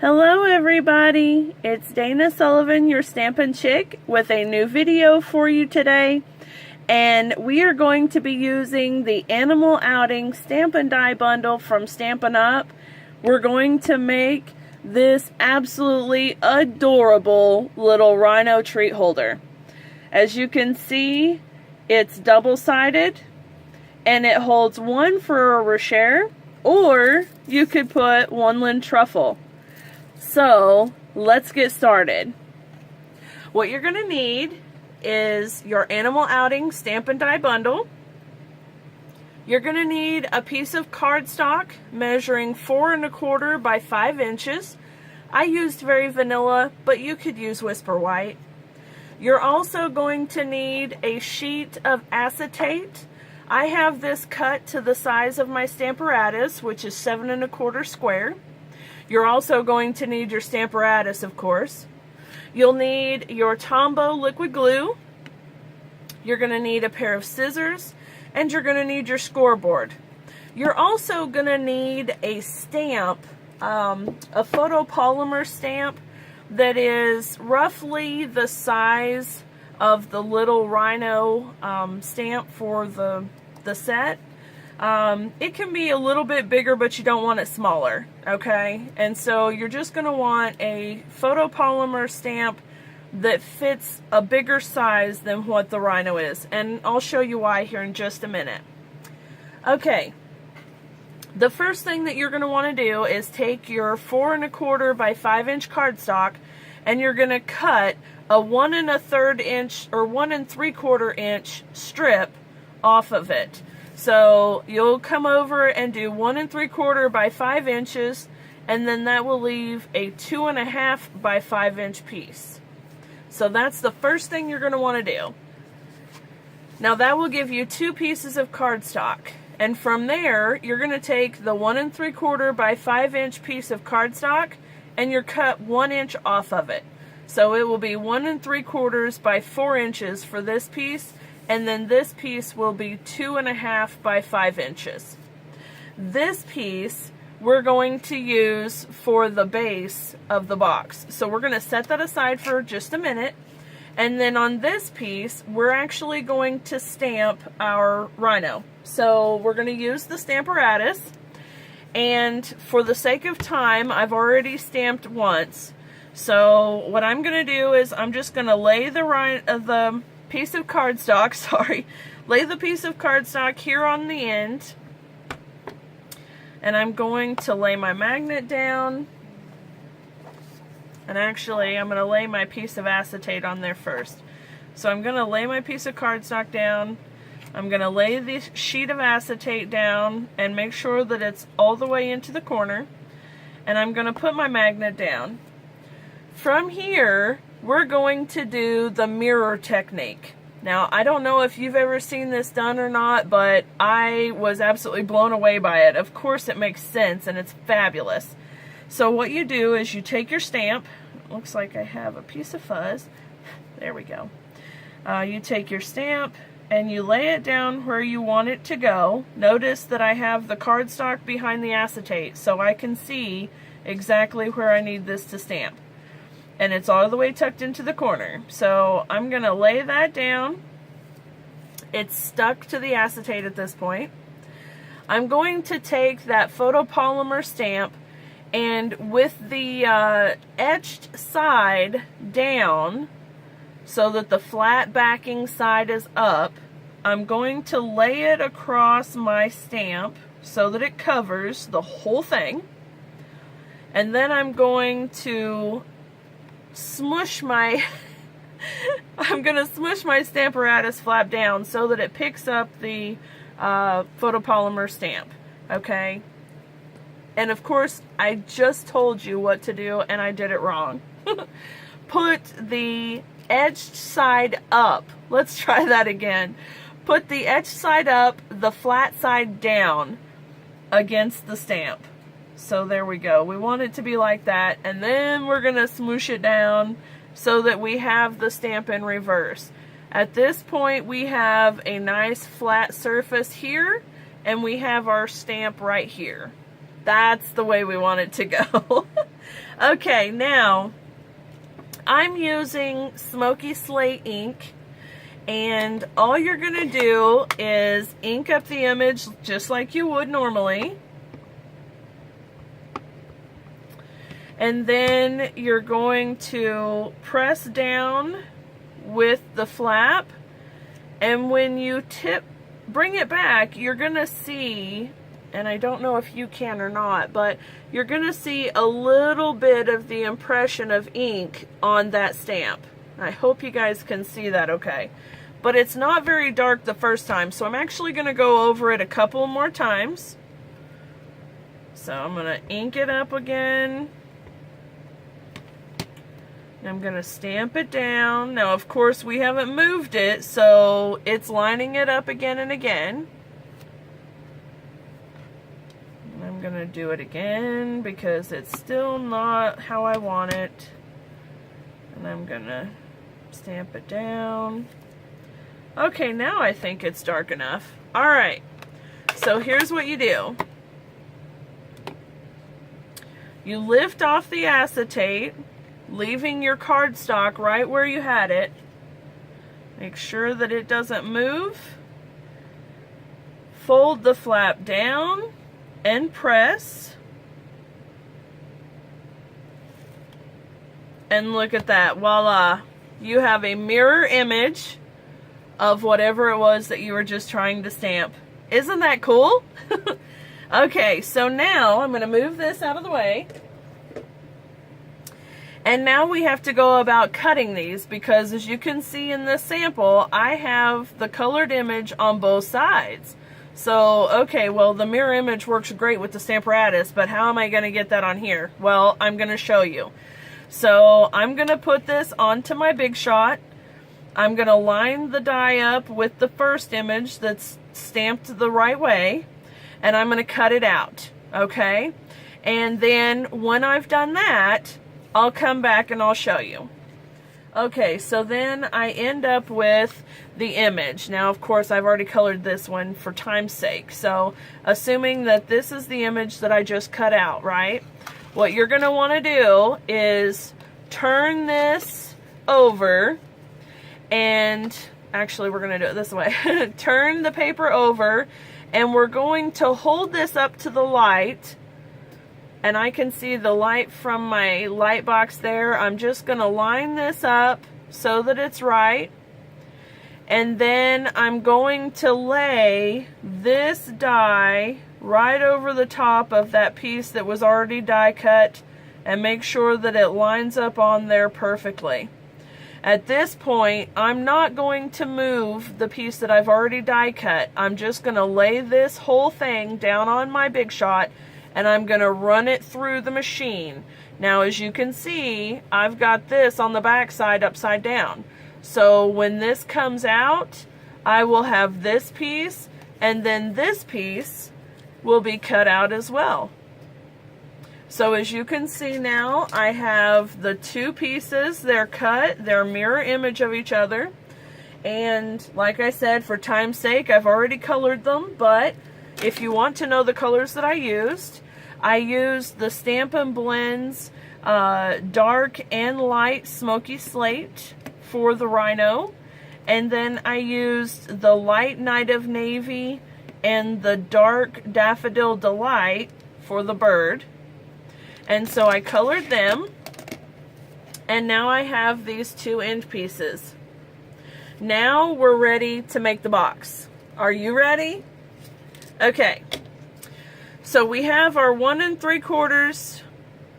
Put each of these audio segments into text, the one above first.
Hello everybody, it's Dana Sullivan, your Stampin' Chick, with a new video for you today. And we are going to be using the Animal Outing Stampin' Die Bundle from Stampin' Up. We're going to make this absolutely adorable little rhino treat holder. As you can see, it's double-sided and it holds one for a Rocher, or you could put one Lynn Truffle. So let's get started. What you're going to need is your Animal Outing Stampin' Die Bundle. You're going to need a piece of cardstock measuring 4 1/4 by 5 inches. I used Very Vanilla, but you could use Whisper White. You're also going to need a sheet of acetate. I have this cut to the size of my Stamparatus, which is 7 1/4 square. You're also going to need your Stamparatus, of course. You'll need your Tombow liquid glue. You're going to need a pair of scissors, and you're going to need your scoreboard. You're also going to need a stamp, a photopolymer stamp that is roughly the size of the little rhino stamp for the set. It can be a little bit bigger, but you don't want it smaller, okay? And so you're just going to want a photopolymer stamp that fits a bigger size than what the rhino is. And I'll show you why here in just a minute. Okay, the first thing that you're going to want to do is take your 4 1/4 by 5 inch cardstock, and you're going to cut a 1 1/3 inch or 1 3/4 inch strip off of it. So you'll come over and do 1 3/4 by 5 inches, and then that will leave a 2 1/2 by 5 inch piece. So that's the first thing you're going to want to do. Now that will give you 2 pieces of cardstock, and from there you're going to take the 1 3/4 by 5 inch piece of cardstock and you're cut 1 inch off of it. So it will be 1 3/4 by 4 inches for this piece, and then this piece will be 2 1/2 by 5 inches. This piece we're going to use for the base of the box. So we're going to set that aside for just a minute. And then on this piece, we're actually going to stamp our rhino. So we're going to use the Stamparatus. And for the sake of time, I've already stamped once. So what I'm going to do is I'm just going to lay the piece of cardstock, lay the piece of cardstock here on the end, and I'm going to lay my magnet down, and actually I'm going to lay my piece of acetate on there first. So I'm going to lay my piece of cardstock down, I'm going to lay the sheet of acetate down and make sure that it's all the way into the corner, and I'm going to put my magnet down. From here we're going to do the mirror technique. Now, I don't know if you've ever seen this done or not, but I was absolutely blown away by it. Of course, it makes sense and it's fabulous. So what you do is you take your stamp. It looks like I have a piece of fuzz. There we go. You take your stamp and you lay it down where you want it to go. Notice that I have the cardstock behind the acetate, so I can see exactly where I need this to stamp. And it's all the way tucked into the corner. So I'm going to lay that down. It's stuck to the acetate at this point. I'm going to take that photopolymer stamp, and with the edged side down so that the flat backing side is up, I'm going to lay it across my stamp so that it covers the whole thing. And then I'm going to smush my I'm gonna smush my Stamparatus flap down so that it picks up the photopolymer stamp, okay? And of course I just told you what to do and I did it wrong. Put the edged side up. Let's try that again. Put the edged side up, the flat side down against the stamp. So there we go. We want it to be like that, and then we're going to smoosh it down so that we have the stamp in reverse. At this point we have a nice flat surface here, and we have our stamp right here. That's the way we want it to go. Okay, now I'm using Smoky Slate ink, and all you're going to do is ink up the image just like you would normally. And then you're going to press down with the flap, and when you bring it back, you're going to see, and I don't know if you can or not, but you're going to see a little bit of the impression of ink on that stamp. I hope you guys can see that okay. But it's not very dark the first time, so I'm actually going to go over it a couple more times. So I'm going to ink it up again. I'm going to stamp it down. Now, of course, we haven't moved it, so it's lining it up again and again. I'm going to do it again because it's still not how I want it. And I'm going to stamp it down. Okay, now I think it's dark enough. Alright, so here's what you do. You lift off the acetate, leaving your cardstock right where you had it. Make sure that it doesn't move. Fold the flap down and press. And look at that, voila. You have a mirror image of whatever it was that you were just trying to stamp. Isn't that cool? Okay, so now I'm going to move this out of the way. And now we have to go about cutting these, because as you can see in this sample, I have the colored image on both sides. So, okay, well, the mirror image works great with the Stamparatus, but how am I going to get that on here? Well, I'm going to show you. So I'm going to put this onto my Big Shot. I'm going to line the die up with the first image that's stamped the right way, and I'm going to cut it out, okay? And then when I've done that, I'll come back and I'll show you. Okay, so then I end up with the image. Now, of course, I've already colored this one for time's sake. So, assuming that this is the image that I just cut out, right? What you're going to want to do is turn this over, and actually we're going to do it this way. Turn the paper over, and we're going to hold this up to the light. And I can see the light from my light box there. I'm just going to line this up so that it's right. And then I'm going to lay this die right over the top of that piece that was already die cut and make sure that it lines up on there perfectly. At this point, I'm not going to move the piece that I've already die cut. I'm just going to lay this whole thing down on my Big Shot, and I'm going to run it through the machine. Now, as you can see, I've got this on the back side upside down. So when this comes out, I will have this piece, and then this piece will be cut out as well. So as you can see now, I have the two pieces. They're cut. They're mirror image of each other. And like I said, for time's sake, I've already colored them, but if you want to know the colors that I used the Stampin' Blends dark and light smoky slate for the rhino, and then I used the light Night of Navy and the dark Daffodil Delight for the bird. And so I colored them, and now I have these two end pieces. Now we're ready to make the box. Are you ready? Okay, so we have our 1 3/4.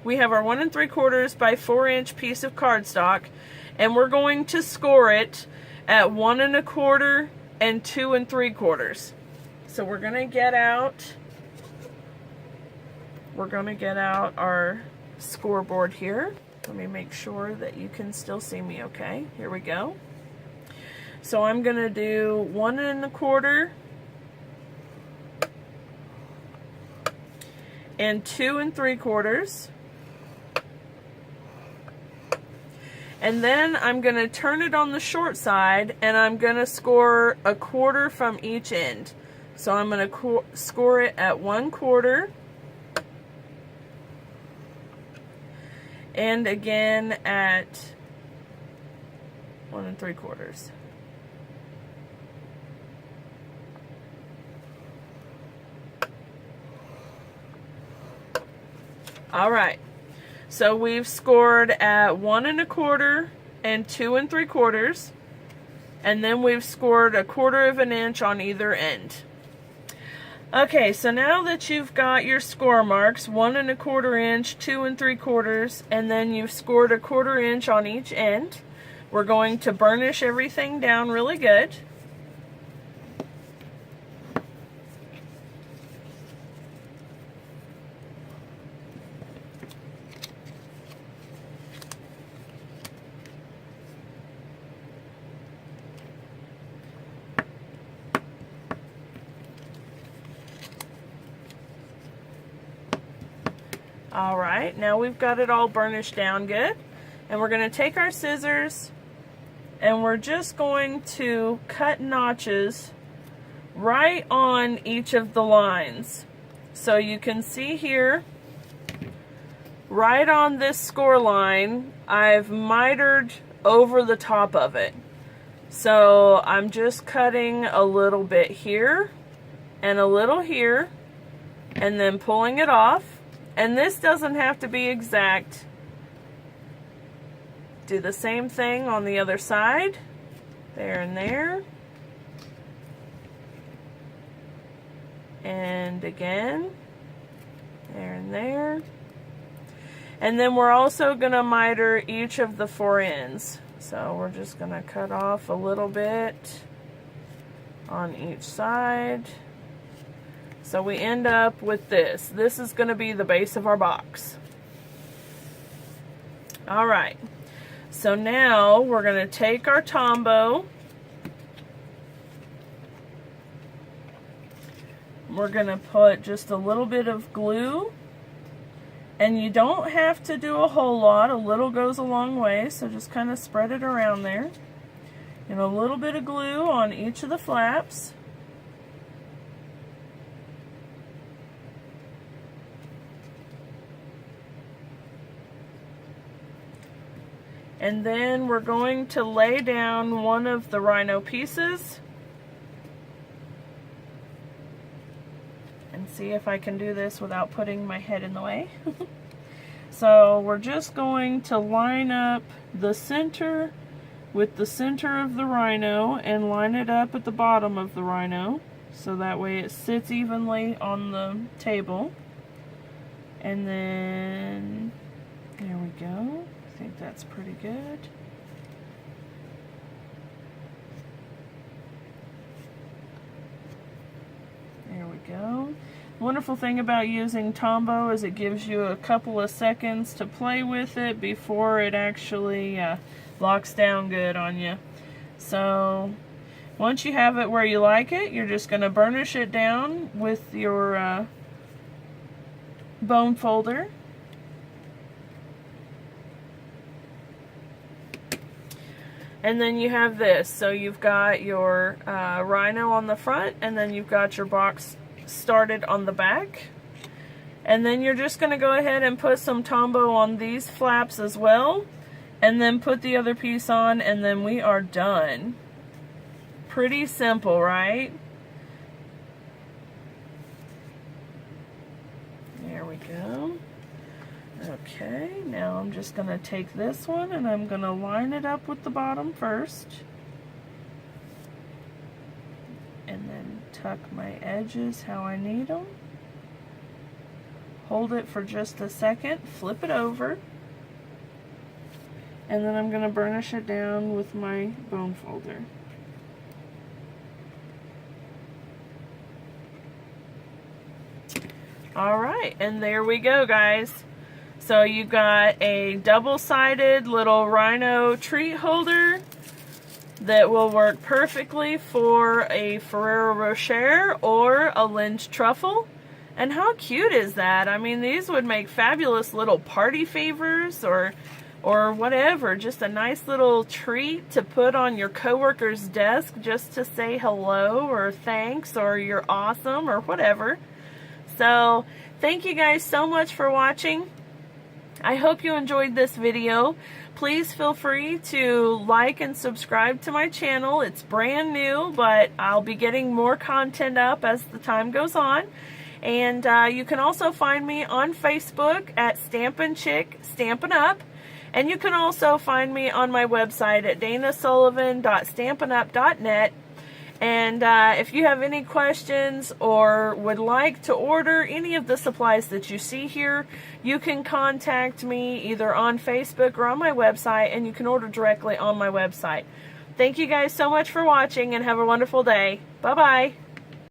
We have our 1 3/4 by 4-inch piece of cardstock, and we're going to score it at 1 1/4 and 2 3/4. So we're gonna get out. We're gonna get out our scoreboard here. Let me make sure that you can still see me. Okay, here we go. So I'm gonna do 1 1/4. And 2 3/4. And then I'm going to turn it on the short side, and I'm going to score 1/4 from each end. So I'm going to score it at 1/4 and again at 1 3/4. All right, so we've scored at 1 1/4 and 2 3/4, and then we've scored 1/4 of an inch on either end. Okay, so now that you've got your score marks, 1 1/4 inch, 2 3/4, and then you've scored 1/4 inch on each end, we're going to burnish everything down really good. Alright, now we've got it all burnished down good, and we're going to take our scissors and we're just going to cut notches right on each of the lines. So you can see here, right on this score line, I've mitered over the top of it. So I'm just cutting a little bit here and a little here, and then pulling it off. And this doesn't have to be exact. Do the same thing on the other side. There and there. And again. There and there. And then we're also going to miter each of the 4 ends. So we're just going to cut off a little bit on each side. So we end up with this. This is going to be the base of our box. Alright, so now we're going to take our Tombow. We're going to put just a little bit of glue. And you don't have to do a whole lot. A little goes a long way, so just kind of spread it around there. And a little bit of glue on each of the flaps. And then we're going to lay down one of the rhino pieces. And see if I can do this without putting my head in the way. So we're just going to line up the center with the center of the rhino and line it up at the bottom of the rhino. So that way it sits evenly on the table. And then, there we go. I think that's pretty good. There we go. Wonderful thing about using Tombow is it gives you a couple of seconds to play with it before it actually locks down good on you. So once you have it where you like it, you're just going to burnish it down with your bone folder. And then you have this. So you've got your rhino on the front, and then you've got your box started on the back. And then you're just going to go ahead and put some Tombow on these flaps as well. And then put the other piece on, and then we are done. Pretty simple, right? There we go. Okay, now I'm just going to take this one and I'm going to line it up with the bottom first. And then tuck my edges how I need them. Hold it for just a second, flip it over. And then I'm going to burnish it down with my bone folder. Alright, and there we go, guys. So you've got a double-sided little rhino treat holder that will work perfectly for a Ferrero Rocher or a Lindt truffle. And how cute is that? I mean, these would make fabulous little party favors or whatever. Just a nice little treat to put on your coworker's desk just to say hello or thanks or you're awesome or whatever. So thank you guys so much for watching. I hope you enjoyed this video. Please feel free to like and subscribe to my channel. It's brand new, but I'll be getting more content up as the time goes on. And you can also find me on Facebook at Stampin' Chic, Stampin' Up. And you can also find me on my website at danasullivan.stampinup.net. And if you have any questions or would like to order any of the supplies that you see here, you can contact me either on Facebook or on my website, and you can order directly on my website. Thank you guys so much for watching, and have a wonderful day. Bye-bye.